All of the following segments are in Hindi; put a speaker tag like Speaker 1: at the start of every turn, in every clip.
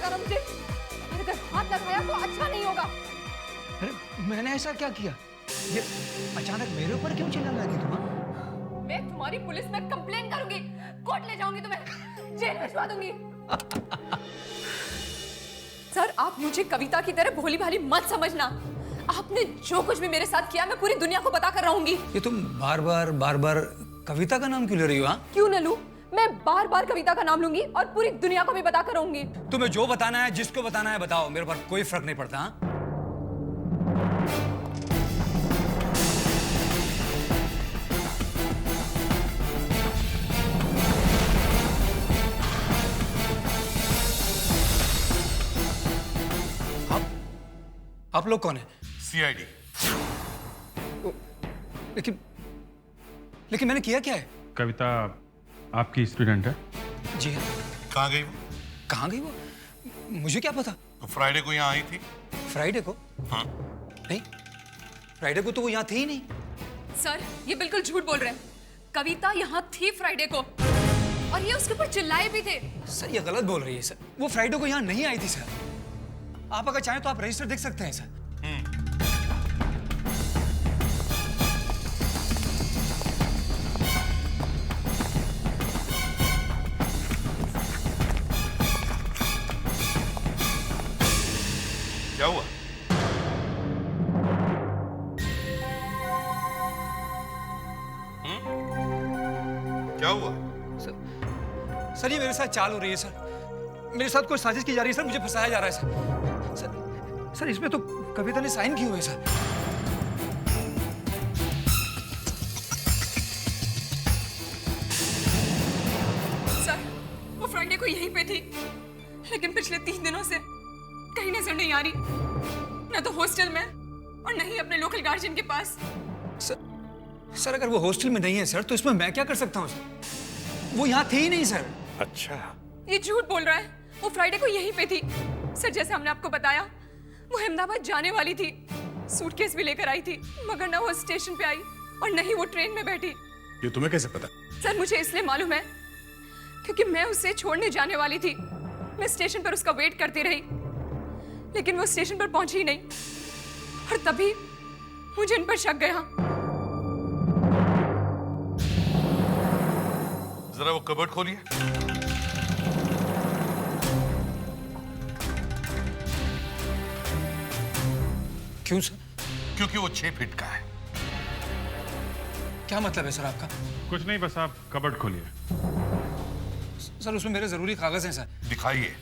Speaker 1: लगाना मुझे। और अगर हाथ लगाया तो अच्छा नहीं होगा।
Speaker 2: अरे मैंने ऐसा क्या किया? ये अचानक मेरे ऊपर क्यों चिल्लाने लगी तुम?
Speaker 1: मैं तुम्हारी पुलिस में कंप्लेन करूंगी, कोर्ट ले जाऊंगी, तुम्हें जेल भिजवा दूंगी। सर, आप मुझे कविता की तरह भोली भाली मत समझना। आपने जो कुछ भी मेरे साथ किया मैं पूरी दुनिया को बता कर रहूंगी।
Speaker 2: ये तुम बार बार कविता का नाम क्यों ले रही हो? हाँ,
Speaker 1: क्यों न लूं? मैं बार बार कविता का नाम लूंगी और पूरी दुनिया को भी बता कर रहूंगी।
Speaker 2: तुम्हें जो बताना है, जिसको बताना है बताओ, मेरे पर कोई फर्क नहीं पड़ता। हाँ? आप लोग कौन है?
Speaker 3: सीआईडी।
Speaker 2: लेकिन मैंने किया क्या है?
Speaker 4: कविता आपकी स्टूडेंट है?
Speaker 2: जी हाँ।
Speaker 3: कहाँ गई वो?
Speaker 2: कहाँ गई वो? मुझे क्या पता।
Speaker 3: तो फ्राइडे को यहाँ आई थी।
Speaker 2: फ्राइडे को?
Speaker 3: हाँ।
Speaker 2: नहीं, फ्राइडे को तो वो यहाँ थी ही नहीं।
Speaker 1: सर, ये बिल्कुल झूठ बोल रहे हैं। कविता यहाँ थी फ्राइडे को और ये उसके ऊपर चिल्लाए भी थे।
Speaker 2: सर, ये गलत बोल रही है सर। वो फ्राइडे को यहाँ नहीं आई थी सर। आप अगर चाहें तो आप रजिस्टर देख सकते हैं सर।
Speaker 3: क्या हुआ? क्या हुआ?
Speaker 2: सर, ये मेरे साथ चाल हो रही है सर। मेरे साथ कोई साजिश की जा रही है सर। मुझे फंसाया जा रहा है सर। इसमें तो कविता ने साइन किए हुए सर।
Speaker 1: सर, वो फ्राइडे को यहीं पे थी, लेकिन पिछले 3 दिनों से कहीं नजर नहीं आ रही। न तो हॉस्टल में और न ही अपने लोकल गार्जियन के पास।
Speaker 2: सर, अगर वो हॉस्टल में नहीं है सर, तो इसमें मैं क्या कर सकता हूँ सर? वो यहाँ थी ही नहीं सर।
Speaker 3: अच्छा।
Speaker 1: ये झूठ बोल रहा है। वो फ्राइडे को यहीं पे थी। सर, जैसे हमने आपको बताया, वो अहमदाबाद जाने वाली थी। सूटकेस भी लेकर आई थी, मगर न वो स्टेशन पे आई और न ही वो ट्रेन में बैठी।
Speaker 3: ये तुम्हें कैसे पता?
Speaker 1: सर, मुझे इसलिए मालूम है क्योंकि मैं उसे छोड़ने जाने वाली थी। मैं स्टेशन पर उसका वेट करती रही, लेकिन वो स्टेशन पर पहुंची ही नहीं और तभी मुझे इन पर शक गया।
Speaker 3: जरा वो कबर्ड खोलिए।
Speaker 2: क्यों सर?
Speaker 3: क्योंकि वो 6 फीट का है।
Speaker 2: क्या मतलब है सर आपका?
Speaker 4: कुछ नहीं, बस आप कबर्ड खोलिए।
Speaker 2: सर, उसमें मेरे जरूरी कागज हैं सर।
Speaker 3: दिखाइए।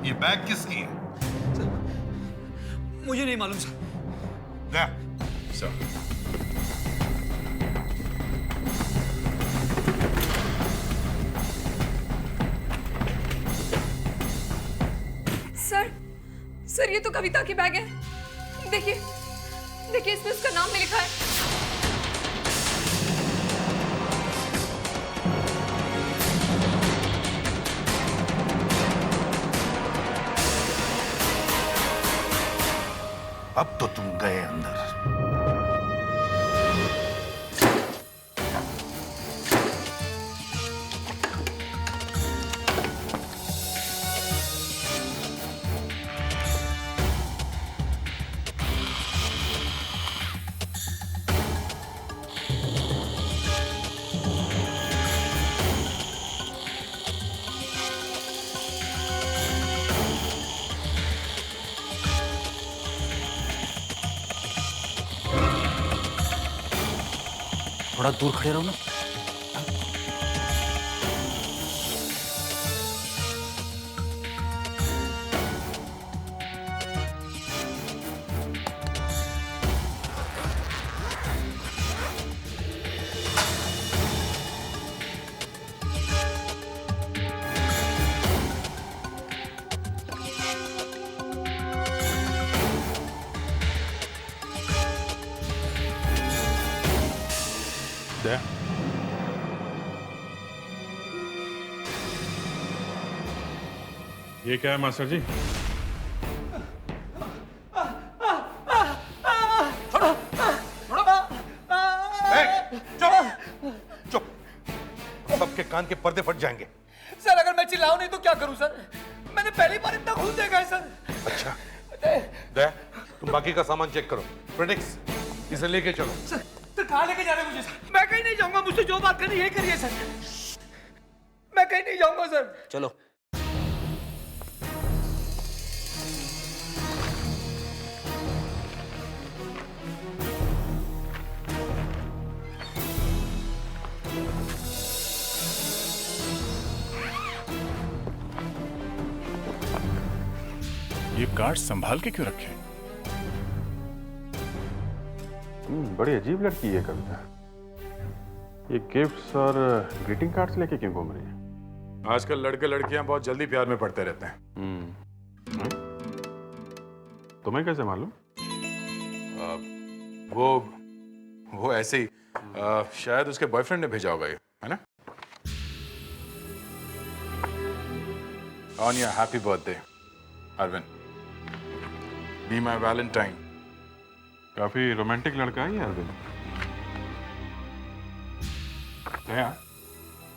Speaker 3: ये बैग किसकी है?
Speaker 2: मुझे नहीं मालूम सर।
Speaker 3: दे। सर।
Speaker 1: सर, ये तो कविता की बैग है। देखिए, देखिए, इसमें उसका नाम भी लिखा है।
Speaker 3: अब तो तुम गए अंदर।
Speaker 5: थोड़ा दूर खड़े रहो ना।
Speaker 4: दया। ये क्या है मास्टर जी?
Speaker 3: चुप। सबके कान के पर्दे फट जाएंगे।
Speaker 2: सर अगर मैं चिल्लाऊं नहीं तो क्या करूं सर? मैंने पहली बार इतना खून देखा है सर।
Speaker 3: अच्छा दया, तुम बाकी का सामान चेक करो। प्रेडिक्स, इसे लेके चलो।
Speaker 2: सर कहाँ लेके जा रहे हैं मुझे सर? मैं कहीं नहीं जाऊंगा, मुझसे जो बात करनी है करिए सर। मैं कहीं नहीं जाऊंगा सर।
Speaker 5: चलो।
Speaker 6: ये कार्ड संभाल के क्यों रखे?
Speaker 4: बड़ी अजीब लड़की है कविता। ये गिफ्ट्स और ग्रीटिंग कार्ड्स लेके क्यों घूम रही है?
Speaker 6: आजकल लड़के लड़कियां बहुत जल्दी प्यार में पड़ते रहते हैं।
Speaker 4: तुम्हें कैसे मालूम?
Speaker 6: वो ऐसे ही शायद उसके बॉयफ्रेंड ने भेजा होगा ये, है ना? On your happy birthday Arvind, be my valentine.
Speaker 4: काफी रोमांटिक लड़का है ये अरविंद। दया,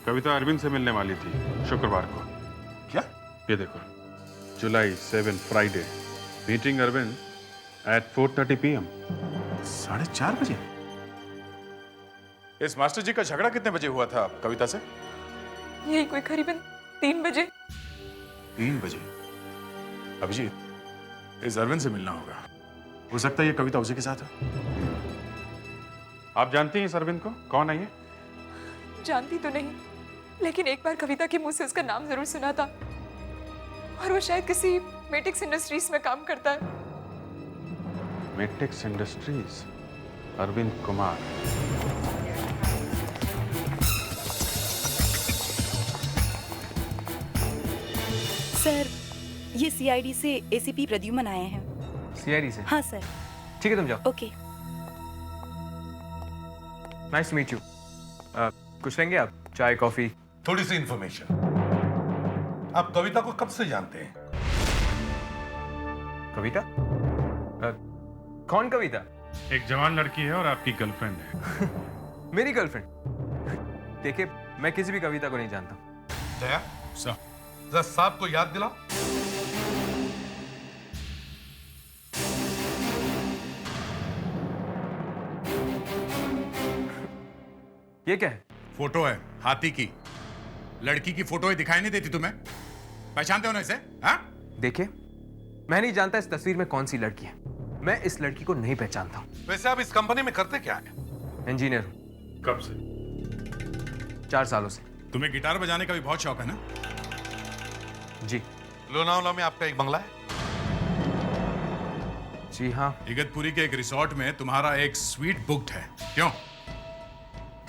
Speaker 4: कविता अरविंद से मिलने वाली थी शुक्रवार को।
Speaker 6: क्या?
Speaker 4: ये देखो, July 7 Friday, meeting Arvind at 4:30 PM।
Speaker 6: 4:30 बजे? इस मास्टर जी का झगड़ा कितने बजे हुआ था कविता से?
Speaker 1: यही कोई करीबन 3 बजे।
Speaker 6: 3 बजे? अभिजीत, इस अरविंद से मिलना होगा। हो सकता है ये कविता उसी के साथ है।
Speaker 4: आप जानती हैं इस अरविंद को? कौन है ये?
Speaker 1: जानती तो नहीं, लेकिन एक बार कविता के मुंह से उसका नाम जरूर सुना था, और वो शायद किसी मेटिक्स इंडस्ट्रीज में काम करता है।
Speaker 4: मेटिक्स इंडस्ट्रीज, अरविंद कुमार।
Speaker 7: सर, ये सीआईडी से एसीपी प्रद्युमन आए हैं।
Speaker 2: सीआईडी से?
Speaker 7: हाँ सर।
Speaker 2: ठीक है तुम जाओ।
Speaker 7: Okay.
Speaker 2: Nice to meet you. कुछ लेंगे आप? चाय कॉफी?
Speaker 3: थोड़ी सी इंफॉर्मेशन। आप कविता को कब से जानते हैं?
Speaker 2: कविता? कौन कविता?
Speaker 4: एक जवान लड़की है और आपकी गर्लफ्रेंड है।
Speaker 2: मेरी गर्लफ्रेंड? देखिए, मैं किसी भी कविता को नहीं जानता।
Speaker 3: दया,
Speaker 6: सर,
Speaker 3: जरा साहब को याद दिलाओ।
Speaker 2: ये क्या है?
Speaker 6: फोटो है हाथी की। लड़की की फोटो ही दिखाई नहीं देती तुम्हें? पहचानते हो ना इसे? हाँ?
Speaker 2: देखिए, मैं नहीं जानता इस तस्वीर में कौन सी लड़की है। मैं इस लड़की को नहीं पहचानता हूँ।
Speaker 3: वैसे आप इस कंपनी में करते क्या है?
Speaker 2: इंजीनियर हूँ।
Speaker 4: कब से?
Speaker 2: 4 सालों से।
Speaker 6: तुम्हें गिटार बजाने का भी बहुत शौक है ना?
Speaker 2: जी।
Speaker 3: लोनावला में आपका एक बंगला है?
Speaker 2: जी हाँ।
Speaker 6: इगतपुरी के एक रिसोर्ट में तुम्हारा एक स्वीट बुक्ड है, क्यों?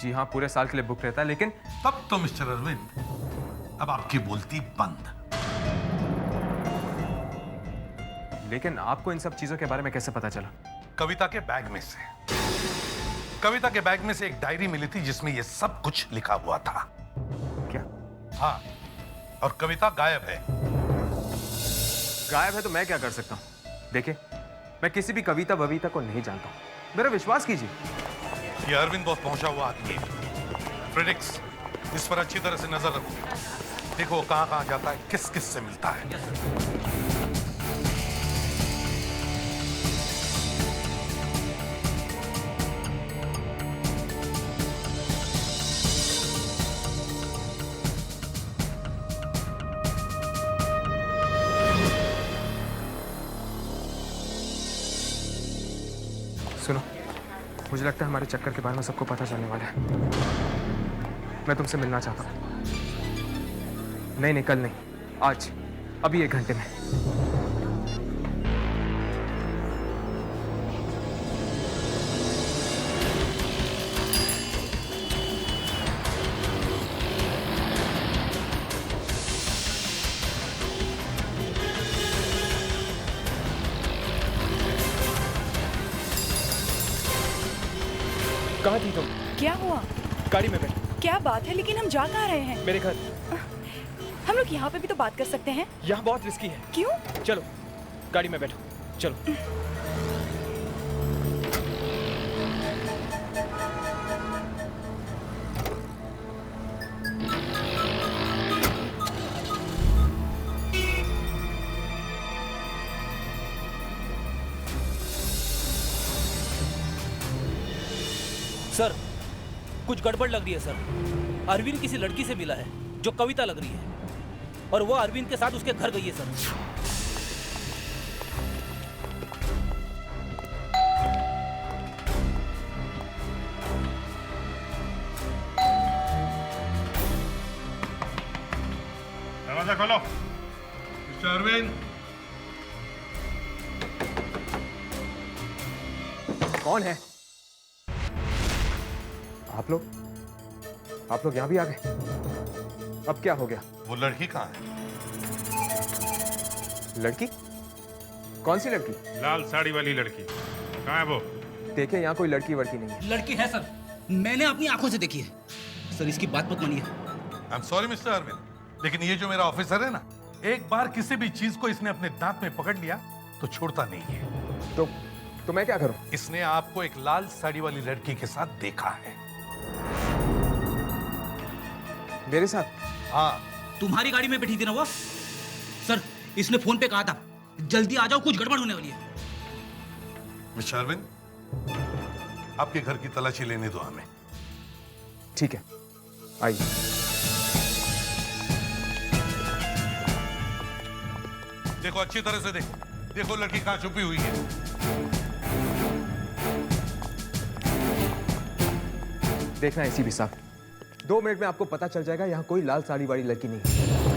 Speaker 2: जी हाँ, पूरे साल के लिए बुक रहता है, लेकिन
Speaker 3: तब तो मिस्टर अरविंद, अब आपकी बोलती बंद।
Speaker 2: लेकिन आपको इन सब चीजों के बारे में कैसे पता चला?
Speaker 3: कविता के बैग में से। कविता के बैग में से एक डायरी मिली थी जिसमें यह सब कुछ लिखा हुआ था।
Speaker 2: क्या?
Speaker 3: हाँ, और कविता गायब है।
Speaker 2: गायब है तो मैं क्या कर सकता हूँ? देखिए, मैं किसी भी कविता बविता को नहीं जानता हूँ। मेरा विश्वास कीजिए।
Speaker 3: ये अरविंद बहुत पहुंचा हुआ आदमी है। प्रेडिक्स, इस पर अच्छी तरह से नजर रखो। देखो कहां कहां जाता है, किस किस से मिलता है।
Speaker 2: सुनो, मुझे लगता है हमारे चक्कर के बारे में सबको पता चलने वाला है। मैं तुमसे मिलना चाहता हूँ। नहीं, कल नहीं, आज, अभी 1 घंटे में। कहाँ थी तुम?
Speaker 7: क्या हुआ?
Speaker 2: गाड़ी में बैठो।
Speaker 7: क्या बात है, लेकिन हम जा कहाँ रहे हैं?
Speaker 2: मेरे घर।
Speaker 7: हम लोग यहाँ पे भी तो बात कर सकते हैं।
Speaker 2: यहाँ बहुत रिस्की है।
Speaker 7: क्यों?
Speaker 2: चलो गाड़ी में बैठो, चलो।
Speaker 5: सर कुछ गड़बड़ लग रही है सर। अरविंद किसी लड़की से मिला है जो कविता लग रही है, और वो अरविंद के साथ उसके घर गई है सर।
Speaker 3: दरवाजा खोलो। मिस्टर अरविंद।
Speaker 2: कौन है? आप लोग यहाँ भी आ गए? अब क्या हो गया?
Speaker 3: वो लड़की कहाँ है?
Speaker 2: लड़की? कौन सी लड़की?
Speaker 6: लाल साड़ी वाली लड़की कहाँ है वो?
Speaker 2: देखिए यहाँ कोई लड़की वड़की नहीं है।
Speaker 5: लड़की है सर, मैंने अपनी आंखों से देखी है सर। इसकी बात मत मानिए।
Speaker 3: I am sorry mister Arvind, लेकिन ये जो मेरा ऑफिसर है ना, एक बार किसी भी चीज को इसने अपने दांत में पकड़ लिया तो छोड़ता नहीं है।
Speaker 2: तो मैं क्या करूं?
Speaker 3: इसने आपको एक लाल साड़ी वाली लड़की के साथ देखा है।
Speaker 2: मेरे साथ?
Speaker 3: हाँ।
Speaker 5: तुम्हारी गाड़ी में बैठी थी ना वो? सर इसने फोन पे कहा था जल्दी आ जाओ, कुछ गड़बड़ होने वाली है।
Speaker 3: मिस्टर अरविंद, आपके घर की तलाशी लेने दो हमें।
Speaker 2: ठीक है, आइए।
Speaker 3: देखो अच्छी तरह से देखो, देखो लड़की कहां छुपी हुई है।
Speaker 2: देखना एसीपी साहब, 2 मिनट में आपको पता चल जाएगा यहाँ कोई लाल साड़ी वाली लड़की नहीं है।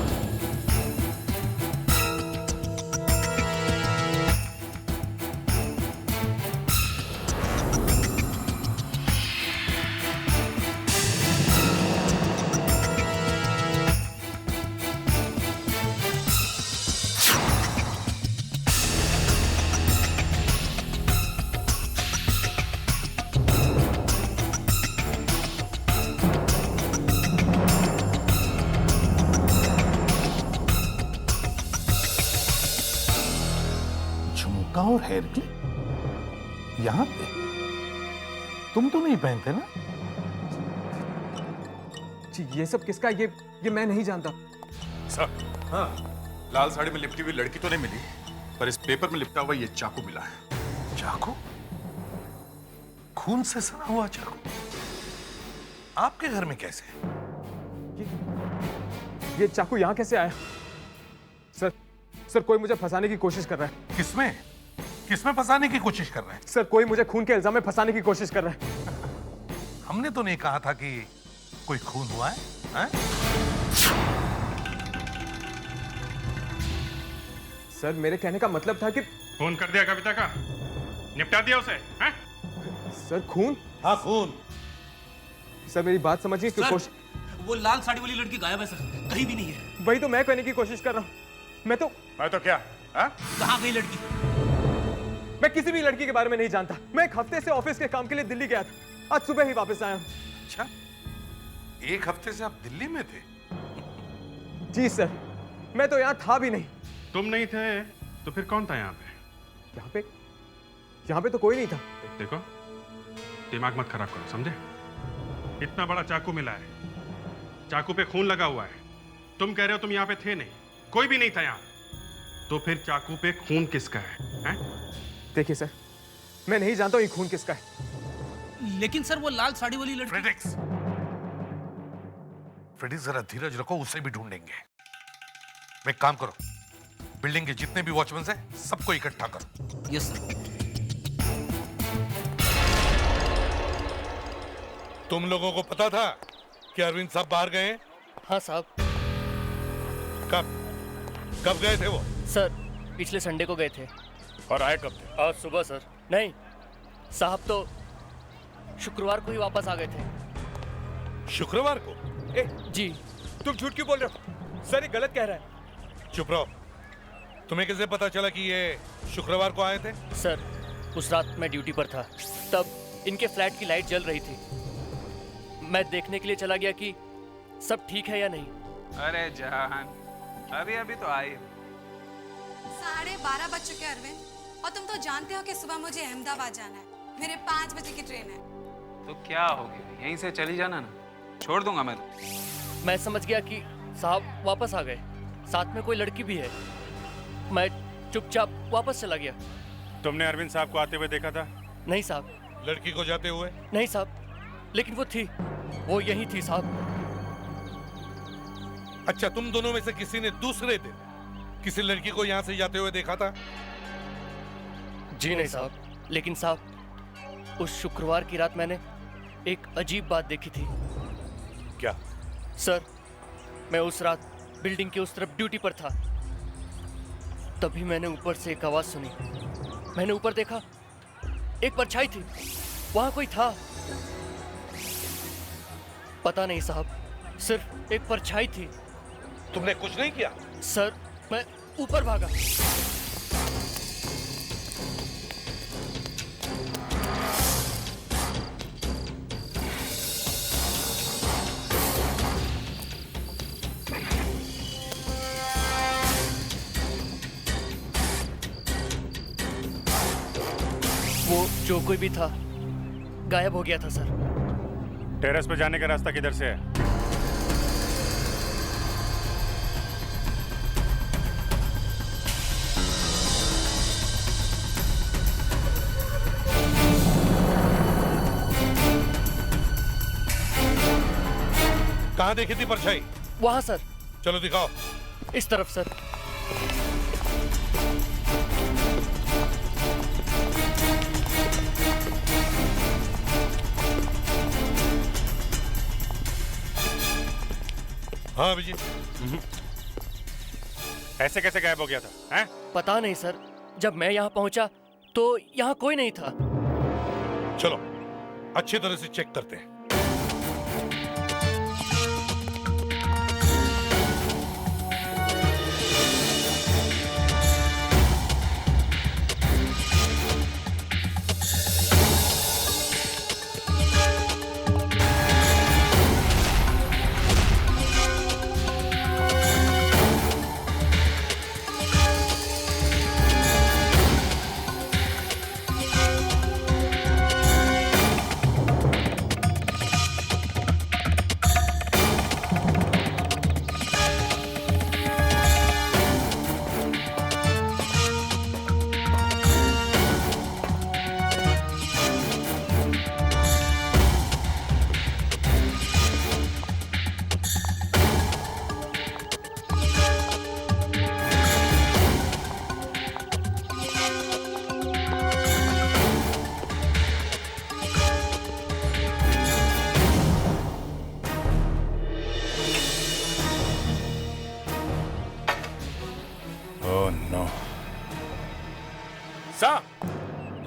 Speaker 3: झुमका और हेयर क्लिप यहां पे? तुम तो नहीं पहनते ना?
Speaker 2: जी ये सब किसका? ये मैं नहीं जानता।
Speaker 6: सर, हाँ, लाल साड़ी में लिपटी हुई लड़की तो नहीं मिली, पर इस पेपर में लिपटा हुआ ये चाकू मिला है।
Speaker 3: चाकू? खून से सना हुआ चाकू आपके घर में कैसे?
Speaker 2: ये चाकू यहाँ कैसे आया? सर कोई मुझे फंसाने की कोशिश कर रहा है।
Speaker 3: किसमें? किसमें फंसाने की कोशिश कर रहे हैं?
Speaker 2: सर कोई मुझे खून के इल्जाम में फंसाने की कोशिश कर रहा है।
Speaker 3: हमने तो नहीं कहा था कि कोई खून हुआ है, हैं?
Speaker 2: सर मेरे कहने का मतलब था कि
Speaker 6: फोन कर दिया कविता का, निपटा दिया उसे, हैं?
Speaker 2: सर खून?
Speaker 3: हाँ खून।
Speaker 2: सर मेरी बात समझिए कि कोशिश।
Speaker 5: वो लाल साड़ी वाली लड़की गायब है सर, कहीं भी नहीं है।
Speaker 2: वही तो मैं कहने की कोशिश कर रहा हूँ। मैं तो
Speaker 6: क्या? हाँ?
Speaker 5: कहाँ गई लड़की?
Speaker 2: मैं किसी भी लड़की के बारे में नहीं जानता। मैं एक हफ्ते से ऑफिस के काम के लिए दिल्ली गया था, आज सुबह ही वापस आया हूँ।
Speaker 3: अच्छा, 1 हफ्ते से आप दिल्ली में थे?
Speaker 2: जी सर, मैं तो यहाँ था भी नहीं।
Speaker 6: तुम नहीं थे तो फिर कौन था यहाँ पे?
Speaker 2: यहाँ पे तो कोई नहीं था।
Speaker 6: देखो, दिमाग मत खराब करो, समझे? इतना बड़ा चाकू मिला है, चाकू पे खून लगा हुआ है। तुम कह रहे हो तुम यहाँ पे थे नहीं, कोई भी नहीं था यहाँ, तो फिर चाकू पे खून किसका है?
Speaker 2: देखिए सर, मैं नहीं जानता हूँ ये खून किसका है।
Speaker 5: लेकिन सर वो लाल साड़ी वाली लड़की।
Speaker 3: फ्रेडिक्स, जरा धीरज रखो, उसे भी ढूंढेंगे। एक काम करो, बिल्डिंग के जितने भी वॉचमैन हैं सबको इकट्ठा करो।
Speaker 5: Yes sir.
Speaker 3: तुम लोगों को पता था कि अरविंद साहब बाहर गए हैं?
Speaker 8: हाँ साहब।
Speaker 3: कब गए थे वो?
Speaker 8: सर पिछले संडे को गए थे।
Speaker 6: और आए कब थे?
Speaker 8: आज सुबह सर। नहीं साहब, तो शुक्रवार को ही वापस आ गए थे।
Speaker 3: शुक्रवार को?
Speaker 8: जी।
Speaker 2: तुम झूठ क्यों बोल रहे हो? सर ये गलत कह रहा है।
Speaker 3: चुप रहो। तुम्हें कैसे पता चला कि ये शुक्रवार को आए थे?
Speaker 8: सर उस रात मैं ड्यूटी पर था, तब इनके फ्लैट की लाइट जल रही थी। मैं देखने के लिए चला गया कि सब ठीक है या नहीं।
Speaker 9: अरे जान, अभी अभी तो आई।
Speaker 10: 12:30 बज चुके हैं अरविंद, और तुम तो जानते हो कि सुबह मुझे अहमदाबाद जाना है। मेरे 5 बजे की ट्रेन है।
Speaker 9: तो क्या हो गया, यहीं से चली जाना ना, छोड़ दूंगा मैं तो।
Speaker 8: मैं समझ गया कि साहब वापस आ गए, साथ में कोई लड़की भी है। मैं चुपचाप वापस चला गया।
Speaker 6: तुमने अरविंद साहब को आते हुए देखा था?
Speaker 8: नहीं साहब।
Speaker 3: लड़की को जाते हुए?
Speaker 8: नहीं साहब, लेकिन वो यही थी साहब।
Speaker 3: अच्छा, तुम दोनों में से किसी ने दूसरे दिन किसी लड़की को यहाँ से जाते हुए देखा था?
Speaker 8: जी नहीं साहब, लेकिन साहब उस शुक्रवार की रात मैंने एक अजीब बात देखी थी।
Speaker 3: क्या?
Speaker 8: सर, मैं उस रात बिल्डिंग के उस तरफ ड्यूटी पर था, तभी मैंने ऊपर से एक आवाज सुनी। मैंने ऊपर देखा, एक परछाई थी, वहां कोई था। पता नहीं साहब, सिर्फ एक परछाई थी।
Speaker 3: तुमने कुछ नहीं किया?
Speaker 8: सर, मैं ऊपर भागा। वो जो कोई भी था गायब हो गया था सर।
Speaker 6: टेरेस पे जाने का रास्ता किधर से है?
Speaker 3: कहाँ देखी थी परछाई?
Speaker 8: वहां सर।
Speaker 3: चलो दिखाओ।
Speaker 8: इस तरफ सर।
Speaker 3: हाँ अभिजीत।
Speaker 6: ऐसे कैसे गायब हो गया था? हैं?
Speaker 8: पता नहीं सर, जब मैं यहाँ पहुंचा तो यहाँ कोई नहीं था।
Speaker 3: चलो अच्छी तरह से चेक करते हैं।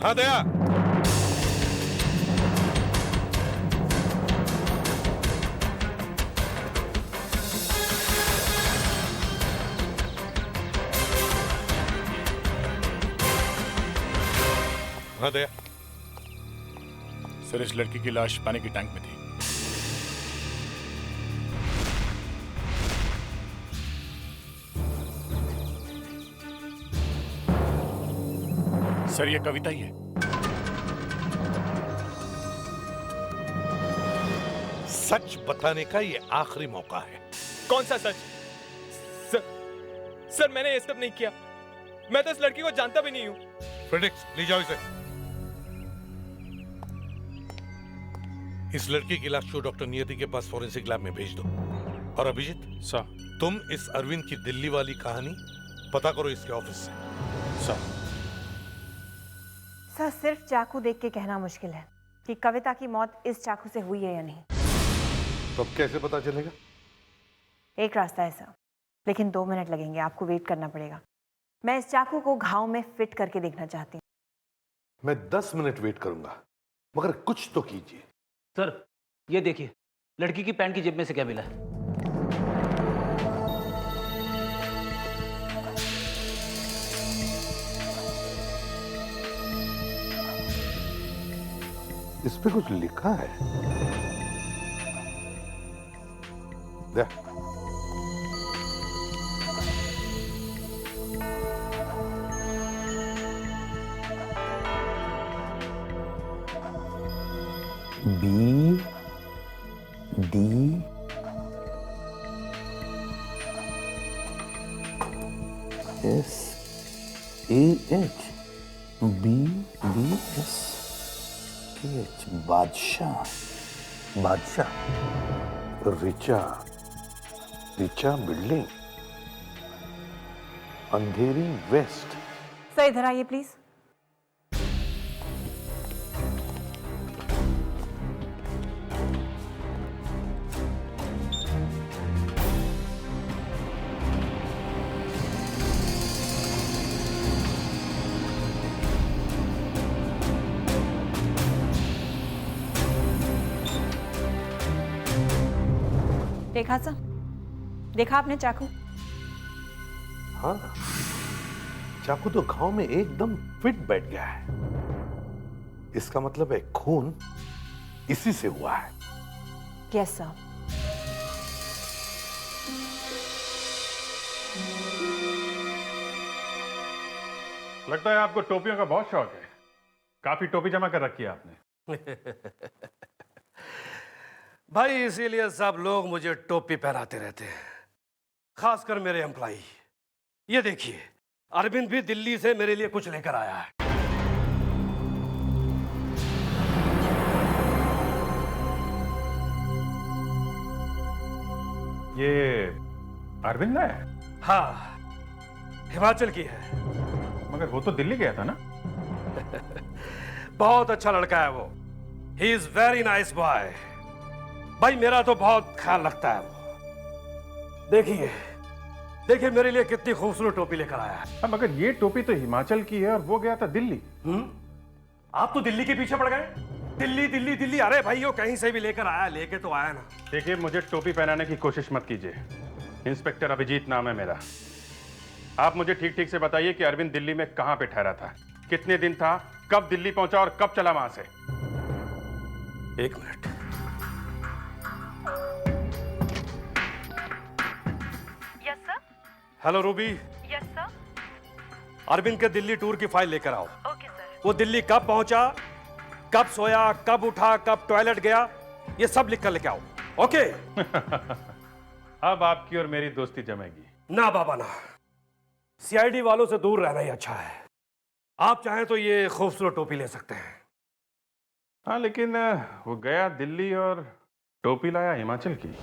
Speaker 3: हाँ दया। हाँ दया।
Speaker 11: सर, इस लड़की की लाश पानी की टैंक में थी। सर, ये कविता ही है।
Speaker 3: सच बताने का ये आखिरी मौका है।
Speaker 2: कौन सा सच? सर मैंने ये सब नहीं किया। मैं तो इस लड़की को जानता भी नहीं हूँ।
Speaker 3: फ्रेडिक्स, ले जाओ इसे। इस लड़की की लाश को डॉक्टर नियति के पास फॉरेंसिक लैब में भेज दो। और अभिजीत
Speaker 6: सर,
Speaker 3: तुम इस अरविंद की दिल्ली वाली कहानी पता करो इसके ऑफिस से।
Speaker 6: सर।
Speaker 12: सर, सिर्फ चाकू देख के कहना मुश्किल है कि कविता की मौत इस चाकू से हुई है या नहीं।
Speaker 3: तो अब कैसे पता चलेगा?
Speaker 12: एक रास्ता है सर, लेकिन 2 मिनट लगेंगे, आपको वेट करना पड़ेगा। मैं इस चाकू को घाव में फिट करके देखना चाहती हूँ।
Speaker 3: मैं 10 मिनट वेट करूंगा, मगर कुछ तो कीजिए।
Speaker 5: सर, ये देखिए, लड़की की पैंट की जेब में से क्या मिला है?
Speaker 3: इस पे कुछ लिखा है। दे।
Speaker 13: B D S A H B D S K H बादशाह
Speaker 3: रिचा बिल्डिंग, अंधेरी वेस्ट।
Speaker 12: सर इधर आइए प्लीज। देखा सर, देखा आपने चाकू?
Speaker 3: हाँ, चाकू तो घाव में एकदम फिट बैठ गया है। इसका मतलब है खून इसी से हुआ है।
Speaker 12: Yes sir.
Speaker 6: लगता है आपको टोपियों का बहुत शौक है। काफी टोपी जमा कर रखी है आपने।
Speaker 14: भाई इसीलिए सब लोग मुझे टोपी पहनाते रहते हैं, खासकर मेरे एम्प्लॉई। ये देखिए, अरविंद भी दिल्ली से मेरे लिए कुछ लेकर आया है।
Speaker 6: ये अरविंद है?
Speaker 14: हाँ, हिमाचल की है।
Speaker 6: मगर वो तो दिल्ली गया था ना?
Speaker 14: बहुत अच्छा लड़का है वो। He is very nice boy. भाई मेरा तो बहुत ख्याल रखता है वो। देखिए देखिए मेरे लिए कितनी खूबसूरत टोपी लेकर आया है।
Speaker 6: हाँ, मगर ये टोपी तो हिमाचल की है और वो गया था दिल्ली।
Speaker 14: आप तो दिल्ली के पीछे पड़ गए। दिल्ली दिल्ली दिल्ली। अरे भाई वो कहीं से भी लेकर आया, लेके तो आया ना।
Speaker 6: देखिए, मुझे टोपी पहनाने की कोशिश मत कीजिए। इंस्पेक्टर अभिजीत नाम है मेरा। आप मुझे ठीक ठीक से बताइए कि अरविंद दिल्ली में कहां पे ठहरा था, कितने दिन था, कब दिल्ली पहुंचा और कब चला वहां से।
Speaker 14: एक minute.
Speaker 15: Yes sir.
Speaker 14: Hello Ruby.
Speaker 15: Yes sir.
Speaker 14: Arvind के दिल्ली टूर की फाइल लेकर आओ।
Speaker 15: Okay sir.
Speaker 14: वो दिल्ली कब पहुंचा, कब सोया, कब उठा, कब टॉयलेट गया, ये सब लिख कर लेके आओ। ओके।
Speaker 6: अब आपकी और मेरी दोस्ती जमेगी।
Speaker 14: ना बाबा ना, सीआईडी वालों से दूर रहना ही अच्छा है। आप चाहें तो ये खूबसूरत टोपी ले सकते हैं।
Speaker 6: हाँ, लेकिन वो गया दिल्ली और टोपी लाया हिमाचल की।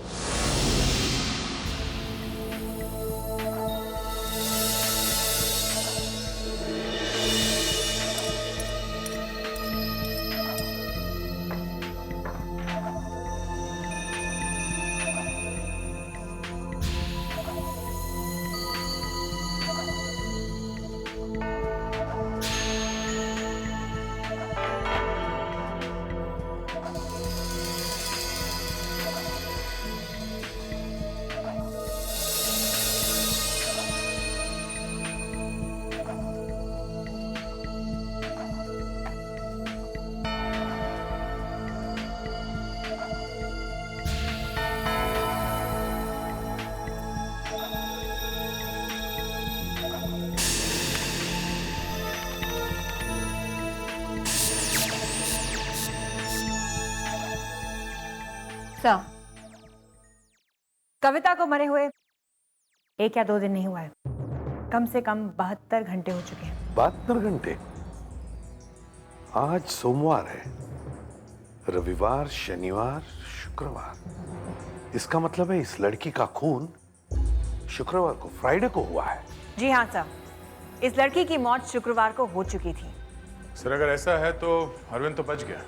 Speaker 12: सर, कविता को मरे हुए 1 या 2 दिन नहीं हुआ है, कम से कम 72 घंटे हो चुके हैं।
Speaker 3: 72 घंटे? आज सोमवार है, रविवार, शनिवार, शुक्रवार। इसका मतलब है इस लड़की का खून शुक्रवार को, फ्राइडे को हुआ है।
Speaker 12: जी हाँ सर, इस लड़की की मौत शुक्रवार को हो चुकी थी।
Speaker 11: सर अगर ऐसा है तो अरविंद तो बच गया।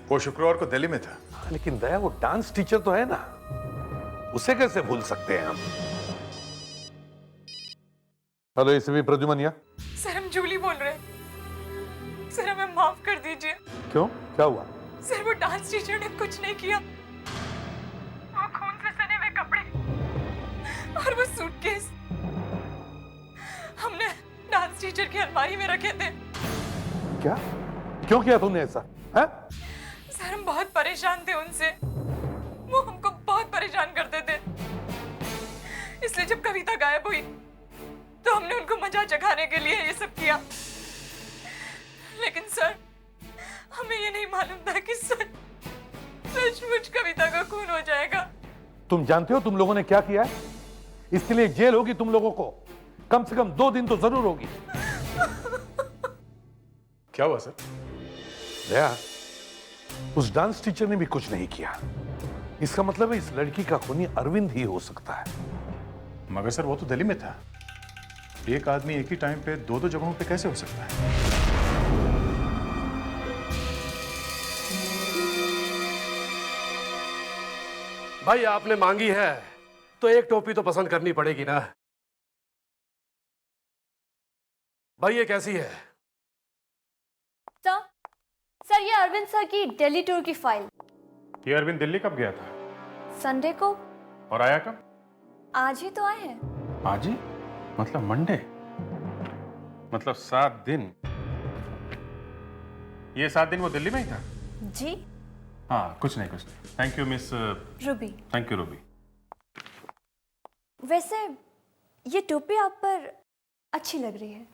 Speaker 11: वो शुक्रवार को दिल्ली में था।
Speaker 3: लेकिन दया, वो डांस टीचर तो है ना, उसे कैसे भूल सकते हैं हम। Hello ACP Pradyuman.
Speaker 1: सर हम जूली बोल रहे हैं। सर हमें माफ कर दीजिए।
Speaker 3: क्यों, क्या हुआ?
Speaker 1: सर वो डांस टीचर ने कुछ नहीं किया। वो खून से सने हुए कपड़े और वो सूटकेस हमने डांस टीचर की अलमारी में रखे थे।
Speaker 3: क्या? क्यों किया तुमने ऐसा? है?
Speaker 1: सर हम बहुत परेशान थे उनसे, वो हमको बहुत परेशान करते थे। जब कविता गायब हुई तो हमने उनको मजा चखाने के लिए ये सब किया, लेकिन सर हमें ये नहीं मालूम था कि सचमुच कविता का खून हो जाएगा।
Speaker 3: तुम जानते हो तुम लोगों ने क्या किया है? इसके लिए जेल होगी तुम लोगों को, कम से कम 2 दिन तो जरूर होगी।
Speaker 11: क्या हुआ सर?
Speaker 3: दया, उस डांस टीचर ने भी कुछ नहीं किया। इसका मतलब है इस लड़की का खूनी अरविंद ही हो सकता है।
Speaker 11: मगर सर वो तो दिल्ली में था। एक आदमी एक ही टाइम पे 2 जगहों पे कैसे हो सकता है?
Speaker 14: भाई आपने मांगी है तो एक टोपी तो पसंद करनी पड़ेगी ना। भाई ये कैसी है?
Speaker 15: सर ये अरविंद सर की दिल्ली टूर की फाइल।
Speaker 11: ये अरविंद दिल्ली कब गया था?
Speaker 15: संडे को।
Speaker 11: और आया कब?
Speaker 15: आज ही तो आए हैं।
Speaker 11: आज ही? मतलब मंडे? मतलब 7 दिन। ये 7 दिन वो दिल्ली में ही था?
Speaker 15: जी
Speaker 11: हाँ, कुछ नहीं। Thank you miss
Speaker 15: Ruby.
Speaker 11: Thank you Ruby.
Speaker 15: वैसे ये टोपी आप पर अच्छी लग रही है।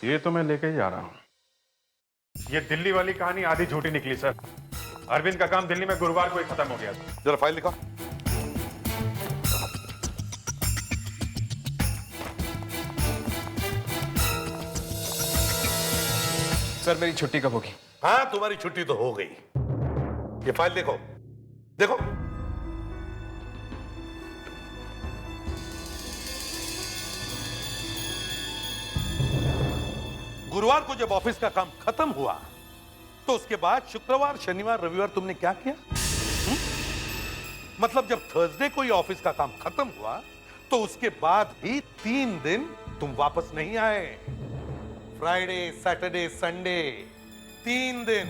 Speaker 11: ये तो मैं लेके ही आ रहा हूँ। ये दिल्ली वाली कहानी आधी झूठी निकली सर। अरविंद का काम दिल्ली में गुरुवार को ही खत्म हो गया था।
Speaker 3: जरा फाइल दिखाओ।
Speaker 2: सर मेरी छुट्टी कब होगी?
Speaker 3: हाँ, तुम्हारी छुट्टी तो हो गई। ये फाइल देखो, देखो। गुरुवार को जब ऑफिस का काम खत्म हुआ तो उसके बाद शुक्रवार, शनिवार, रविवार तुमने क्या किया? मतलब जब थर्सडे को ही ऑफिस का काम खत्म हुआ तो उसके बाद भी 3 दिन तुम वापस नहीं आए। फ्राइडे, सैटरडे, संडे, 3 दिन।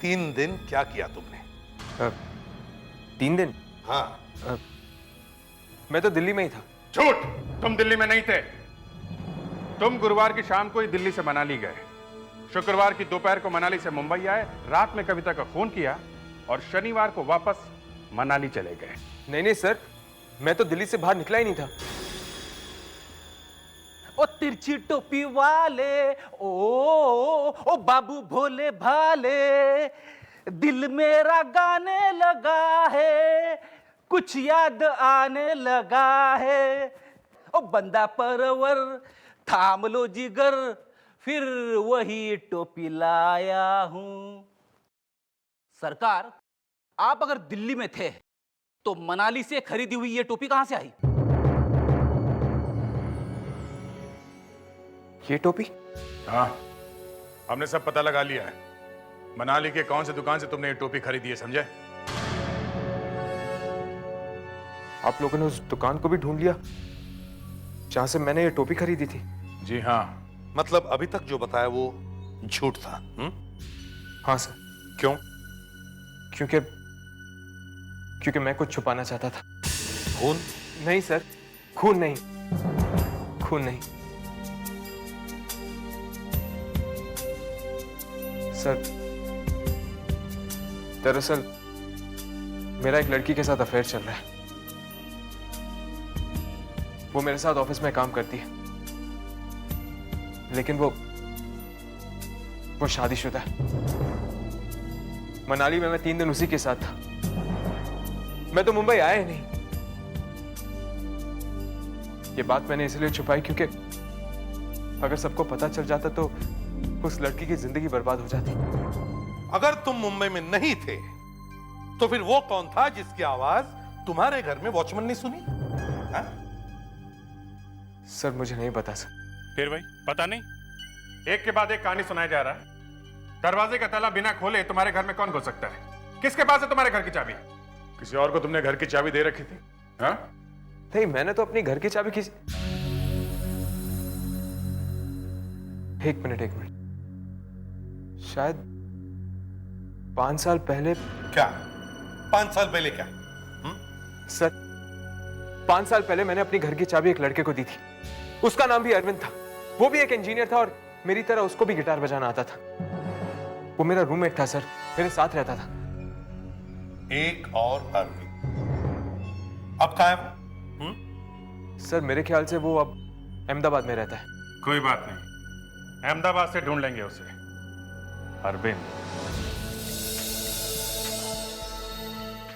Speaker 3: 3 दिन क्या किया तुमने?
Speaker 2: 3 दिन?
Speaker 3: हाँ।
Speaker 2: मैं तो दिल्ली में ही था।
Speaker 11: झूठ! तुम दिल्ली में नहीं थे। तुम गुरुवार की शाम को ही दिल्ली से मनाली गए, शुक्रवार की दोपहर को मनाली से मुंबई आए, रात में कविता का फोन किया और शनिवार को वापस मनाली चले गए।
Speaker 2: नहीं सर, मैं तो दिल्ली से बाहर निकला ही नहीं था।
Speaker 5: ओ तिरछी टोपी वाले, ओ बाबू भोले भाले, दिल मेरा गाने लगा है, कुछ याद आने लगा है। ओ बंदा परवर थाम लो जिगर, फिर वही टोपी लाया हूं। सरकार, आप अगर दिल्ली में थे तो मनाली से खरीदी हुई ये टोपी कहां से आई?
Speaker 2: ये टोपी?
Speaker 11: हाँ, हमने सब पता लगा लिया है। मनाली के कौन सी दुकान से तुमने ये टोपी खरीदी है, समझे?
Speaker 2: आप लोगों ने उस दुकान को भी ढूंढ लिया जहां से मैंने ये टोपी खरीदी थी?
Speaker 11: जी हाँ।
Speaker 3: मतलब अभी तक जो बताया वो झूठ था?
Speaker 2: हाँ सर।
Speaker 3: क्यों?
Speaker 2: क्योंकि मैं कुछ छुपाना चाहता था।
Speaker 3: खून?
Speaker 2: नहीं सर, खून नहीं। सर दरअसल मेरा एक लड़की के साथ अफेयर चल रहा है। वो मेरे साथ ऑफिस में काम करती है, लेकिन वो शादीशुदा है। मनाली में मैं 3 दिन उसी के साथ था। मैं तो मुंबई आया ही नहीं। ये बात मैंने इसलिए छुपाई क्योंकि अगर सबको पता चल जाता तो उस लड़की की जिंदगी बर्बाद हो जाती।
Speaker 3: अगर तुम मुंबई में नहीं थे तो फिर वो कौन था जिसकी आवाज तुम्हारे घर में वॉचमैन ने सुनी? हाँ?
Speaker 2: सर मुझे नहीं पता सर।
Speaker 11: फिर भाई पता नहीं? एक के बाद एक कहानी सुनाया जा रहा है। दरवाजे का ताला बिना खोले तुम्हारे घर में कौन घुस सकता है? किसके पास है तुम्हारे घर की चाबी? किसी और को तुमने घर की चाबी दे रखी थी? हाँ?
Speaker 2: नहीं, मैंने तो अपनी घर की चाबी किसी... एक मिनट शायद 5 साल पहले।
Speaker 3: क्या 5 साल पहले? क्या
Speaker 2: सर 5 साल पहले मैंने अपनी घर की चाबी एक लड़के को दी थी। उसका नाम भी अरविंद था। वो भी एक इंजीनियर था और मेरी तरह उसको भी गिटार बजाना आता था। वो मेरा रूममेट था सर, मेरे साथ रहता था।
Speaker 3: एक और अरविंद। अब कहाँ है वो?
Speaker 2: सर मेरे ख्याल से वो अब अहमदाबाद में रहता है।
Speaker 11: कोई बात नहीं, अहमदाबाद से ढूंढ लेंगे उसे। अरविंद,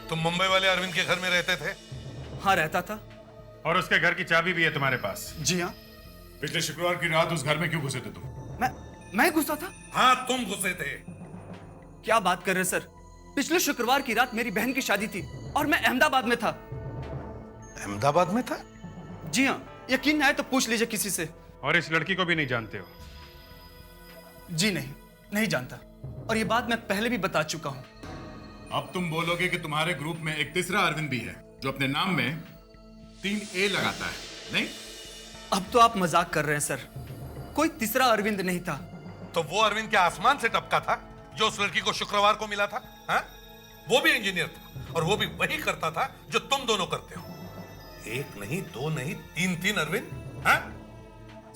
Speaker 3: तुम मुंबई वाले अरविंद के घर में रहते थे?
Speaker 16: हाँ, रहता था।
Speaker 11: और उसके घर की चाबी भी है तुम्हारे पास?
Speaker 16: जी हाँ।
Speaker 11: पिछले शुक्रवार की रात उस घर में क्यों घुसे थे तुम?
Speaker 16: मैं घुसा था?
Speaker 3: हाँ, तुम घुसे थे।
Speaker 16: क्या बात कर रहे हैं सर? पिछले शुक्रवार की रात मेरी बहन की शादी थी और मैं अहमदाबाद में था।
Speaker 3: अहमदाबाद में था?
Speaker 16: जी हाँ, यकीन नहीं आए तो पूछ लीजिए किसी से।
Speaker 11: और इस लड़की को भी नहीं जानते हो?
Speaker 16: जी नहीं जानता, और ये बात मैं पहले भी बता चुका हूँ।
Speaker 17: अब तुम बोलोगे कि तुम्हारे ग्रुप में एक तीसरा अरविंद भी है जो अपने नाम में 3 A लगाता है, नहीं?
Speaker 16: अब तो आप मजाक कर रहे हैं सर, कोई तीसरा अरविंद नहीं था।
Speaker 3: तो वो अरविंद क्या आसमान से टपका था जो उस लड़की को शुक्रवार को मिला था? हाँ? वो भी इंजीनियर था और वो भी वही करता था जो तुम दोनों करते हो। एक नहीं, दो नहीं, तीन अरविंद। हाँ?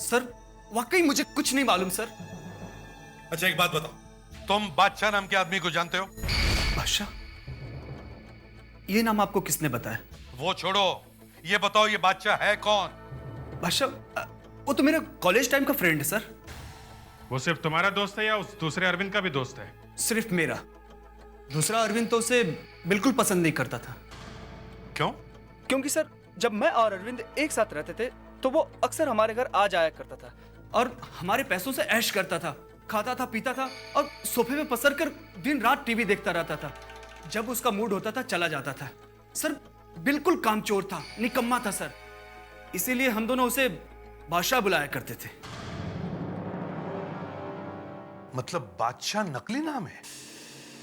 Speaker 16: सर वाकई मुझे कुछ नहीं मालूम सर।
Speaker 3: अच्छा एक बात बताओ, तुम बादशाह नाम के आदमी को जानते हो?
Speaker 16: बादशाह? ये नाम आपको किसने बताया?
Speaker 3: वो छोड़ो, ये बताओ ये बादशाह है कौन?
Speaker 16: बादशाह वो तो मेरा कॉलेज टाइम का फ्रेंड है सर।
Speaker 11: वो सिर्फ तुम्हारा दोस्त है या उस दूसरे अरविंद का भी दोस्त है?
Speaker 16: सिर्फ मेरा। दूसरा अरविंद तो उसे बिल्कुल पसंद नहीं करता था।
Speaker 3: क्यों?
Speaker 16: क्योंकि सर जब मैं और अरविंद एक साथ रहते थे तो वो अक्सर हमारे घर आ जाया करता था और हमारे पैसों से ऐश करता था, खाता था, पीता था और सोफे में पसर कर दिन रात टीवी देखता रहता था। जब उसका मूड होता था चला जाता था। सर बिल्कुल कामचोर था, निकम्मा था सर। इसीलिए हम दोनों उसे बादशाह बुलाया करते थे।
Speaker 3: मतलब बादशाह नकली नाम है?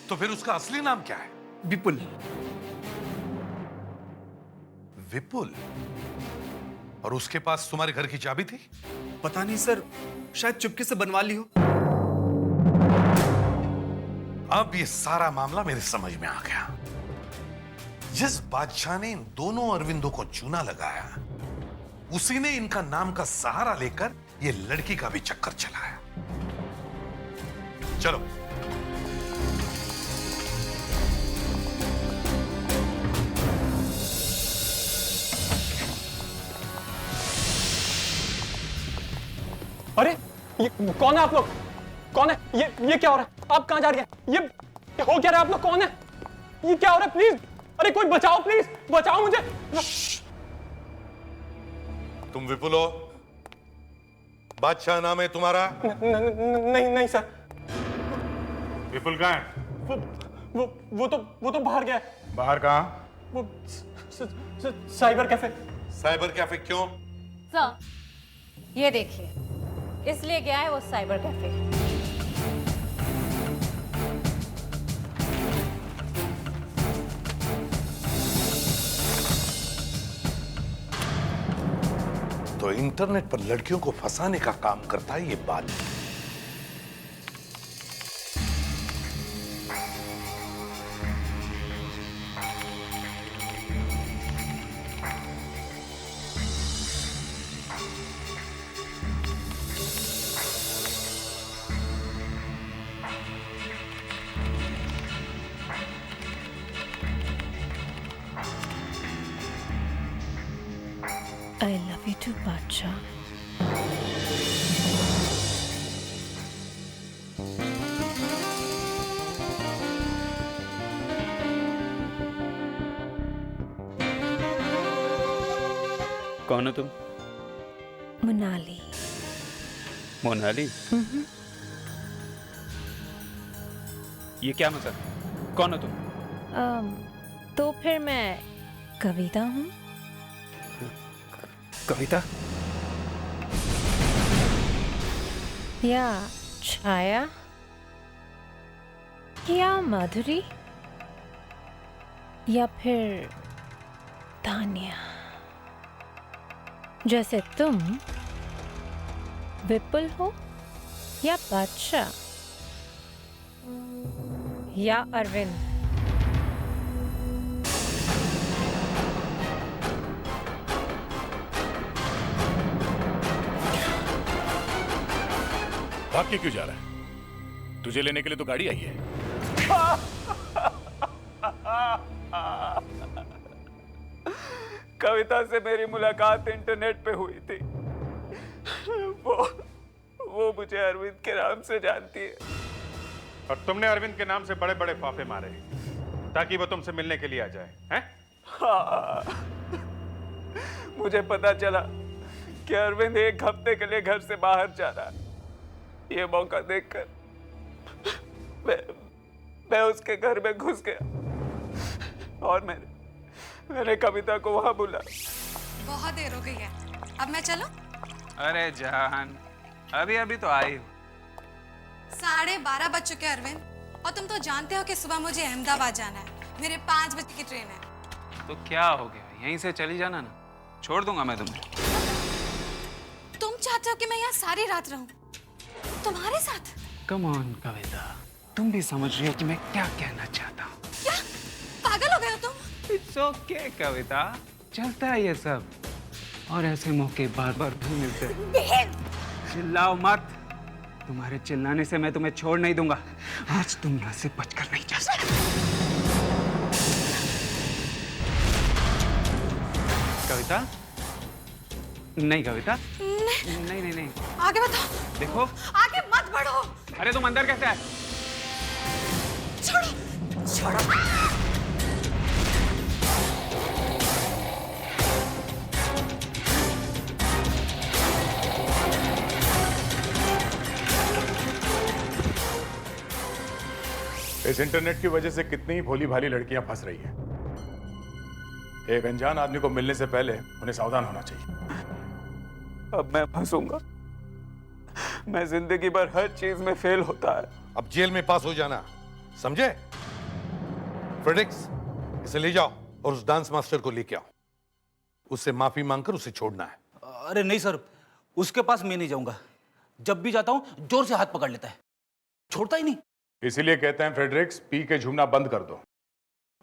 Speaker 3: तो फिर उसका असली नाम क्या है?
Speaker 16: विपुल।
Speaker 3: विपुल? और उसके पास तुम्हारे घर की चाबी थी?
Speaker 16: पता नहीं सर, शायद चुपके से बनवा ली हो।
Speaker 3: अब ये सारा मामला मेरे समझ में आ गया। जिस बादशाह ने इन दोनों अरविंदों को चूना लगाया, उसी ने इनका नाम का सहारा लेकर ये लड़की का भी चक्कर चलाया। चलो
Speaker 2: अरे ये कौन है आप लोग? कौन है ये क्या हो रहा है? आप कहां जा रही हैं? ये हो क्या रहा है? आप लोग कौन है? ये क्या हो रहा है? प्लीज, अरे कोई बचाओ, प्लीज बचाओ मुझे।
Speaker 3: तुम विपुल हो? बादशाह नाम है तुम्हारा?
Speaker 2: नहीं सर।
Speaker 11: विपुल कहाँ है?
Speaker 2: वो तो बाहर गया है।
Speaker 11: बाहर कहाँ?
Speaker 2: वो साइबर कैफे।
Speaker 3: साइबर कैफे क्यों?
Speaker 18: सर ये देखिए, इसलिए गया है वो साइबर कैफे।
Speaker 3: तो इंटरनेट पर लड़कियों को फंसाने का काम करता है ये बात।
Speaker 19: I love you too, बादशाह।
Speaker 9: कौन हो तुम?
Speaker 19: मोनाली।
Speaker 9: मोनाली? ये क्या मतलब? कौन हो तुम?
Speaker 19: तो फिर मैं कविता हूँ।
Speaker 16: कविता?
Speaker 19: या छाया? या माधुरी? या फिर तान्या? जैसे तुम विपुल हो या बादशाह या अरविंद?
Speaker 17: भाग के क्यों जा रहा है? तुझे लेने के लिए तो गाड़ी आई है।
Speaker 9: कविता से मेरी मुलाकात इंटरनेट पे हुई थी। वो मुझे अरविंद के नाम से जानती है।
Speaker 11: और तुमने अरविंद के नाम से बड़े बड़े फाफे मारे ताकि वो तुमसे मिलने के लिए आ जाए, हैं?
Speaker 9: हाँ, मुझे पता चला कि अरविंद एक हफ्ते के लिए घर से बाहर जा रहा है। ये मौका देखकर मैं उसके घर में घुस गया और मैंने कविता को वहां बुला।
Speaker 10: बहुत देर हो गई है, अब मैं चलूं?
Speaker 9: अरे जान, अभी अभी तो आई हूँ।
Speaker 10: 12:30 बज चुके अरविंद, और तुम तो जानते हो कि सुबह मुझे अहमदाबाद जाना है। मेरे 5 बजे की ट्रेन है।
Speaker 9: तो क्या हो गया, यहीं से चली जाना ना, छोड़ दूंगा मैं तुम्हें।
Speaker 10: तुम चाहते हो कि मैं यहाँ सारी रात रहूं तुम्हारे साथ?
Speaker 9: कम ऑन कविता, तुम भी समझ रही हो कि मैं क्या कहना चाहता हूँ।
Speaker 10: क्या पागल हो गए हो तुम?
Speaker 9: इट्स ओके कविता, चलता है ये सब, और ऐसे मौके बार बार भी मिलते हैं। चिल्लाओ मत, तुम्हारे चिल्लाने से मैं तुम्हें छोड़ नहीं दूंगा। आज तुम यहाँ से बचकर नहीं जा सकते। कविता, नहीं कविता, नहीं नहीं नहीं,
Speaker 10: आगे बताओ।
Speaker 9: देखो
Speaker 10: आगे मत बढ़ो।
Speaker 9: अरे तुम अंदर कैसे आए?
Speaker 10: छोड़ो छोड़ो।
Speaker 11: इस इंटरनेट की वजह से कितनी ही भोली भाली लड़कियां फंस रही हैं। एक अनजान आदमी को मिलने से पहले उन्हें सावधान होना चाहिए।
Speaker 9: अब मैं फंसूंगा। मैं जिंदगी भर हर चीज में फेल होता है।
Speaker 3: अब जेल में पास हो जाना, समझे? फ्रेडरिक्स, इसे ले जाओ और उस डांस मास्टर को लेके आओ। उससे माफी मांगकर उसे छोड़ना है।
Speaker 5: अरे नहीं सर, उसके पास मैं नहीं जाऊंगा। जब भी जाता हूं जोर से हाथ पकड़ लेता है, छोड़ता ही नहीं।
Speaker 11: इसीलिए कहते हैं फ्रेडरिक्स, पी के झूमना बंद कर दो।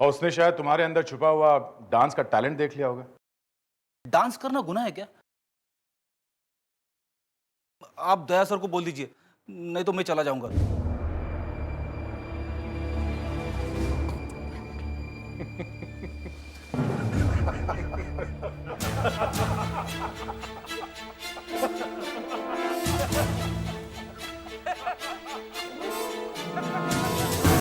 Speaker 11: और उसने शायद तुम्हारे अंदर छुपा हुआ डांस का टैलेंट देख लिया होगा।
Speaker 5: डांस करना गुनाह है क्या? आप दया सर को बोल दीजिए, नहीं तो मैं चला जाऊंगा।